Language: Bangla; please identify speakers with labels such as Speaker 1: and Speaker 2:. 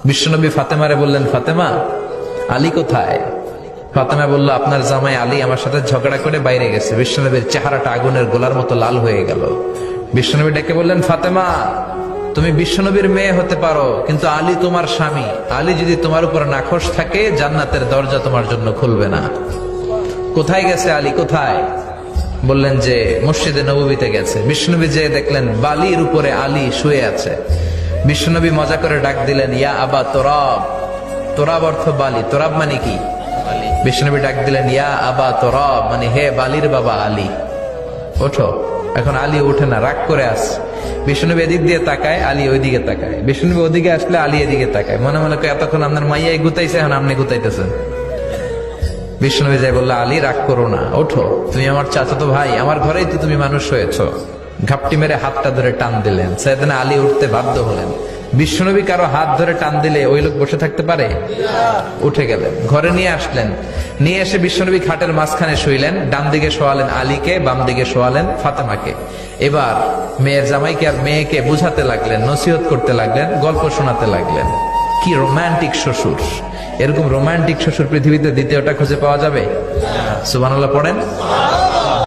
Speaker 1: বিশ্বনবী ফাতেমারে বললেন, ফাতেমা, আলী কোথায়? ফাতেমা বলল, আপনার জামাই আলী আমার সাথে ঝগড়া করে বাইরে গেছে। বিশ্বনবীর চেহারাটা আগুনের গোলার মতো লাল হয়ে গেল। বিশ্বনবী ডেকে বললেন, ফাতেমা, তুমি বিশ্বনবীর মেয়ে হতে পারো, কিন্তু আলী তোমার স্বামী। আলী যদি তোমার উপর নাখোশ থাকে, জান্নাতের দরজা তোমার জন্য খুলবে না। কোথায় গেছে আলী, কোথায়? বললেন যে মসজিদে নববীতে গেছে। বিশ্বনবী যে দেখলেন বালির উপরে আলী শুয়ে আছে। বিশ্বনবী মজা করে ডাক দিলেন, ইয়া আবা তোরাব। তোরাব অর্থ বালি, তোরাব মানে কি? বিশ্বনবী ডাক দিলেন, ইয়া আবা তোরাব, মানে হে বালির বাবা আলী, ওঠো। এখন আলী ওঠে না, রাগ করে আসে। বিশ্বনবী এদিক দিয়ে তাকায়, আলী ওইদিকে তাকায়। বিশ্বনবী ওদিকে আসলে আলী এদিকে তাকায়। মনে মনে করে এতক্ষণ আপনার মাইয়াই গুতাইছে, এখন আপনি গুতাইতেছেন। বিশ্বনবী যাই বললো, আলী রাগ করো না, ওঠো, তুমি আমার চাচাতো ভাই, আমার ঘরেই তো তুমি মানুষ হয়েছো। ঘাপটি মেরে হাতটা ধরে টান দিলেন। সাইয়েদনা আলী উঠতে বাধ্য হলেন। বিশ্বনবী কারো হাত ধরে টান দিলে ওই লোক বসে থাকতে পারে? উঠে গেলেন, ঘরে নিয়ে আসলেন। নিয়ে এসে বিশ্বনবী খাটের মাঝখানে শুইলেন। ডান দিকে শোয়ালেন আলীকে, বাম দিকে শোয়ালেন ফাতেমাকে। এবার মেয়ের জামাইকে আর মেয়েকে বুঝাতে লাগলেন, নসিহত করতে লাগলেন, গল্প শোনাতে লাগলেন। কি রোমান্টিক শ্বশুর! এরকম রোমান্টিক শ্বশুর পৃথিবীতে দ্বিতীয়টা খুঁজে পাওয়া যাবে? সুবহানাল্লাহ পড়েন।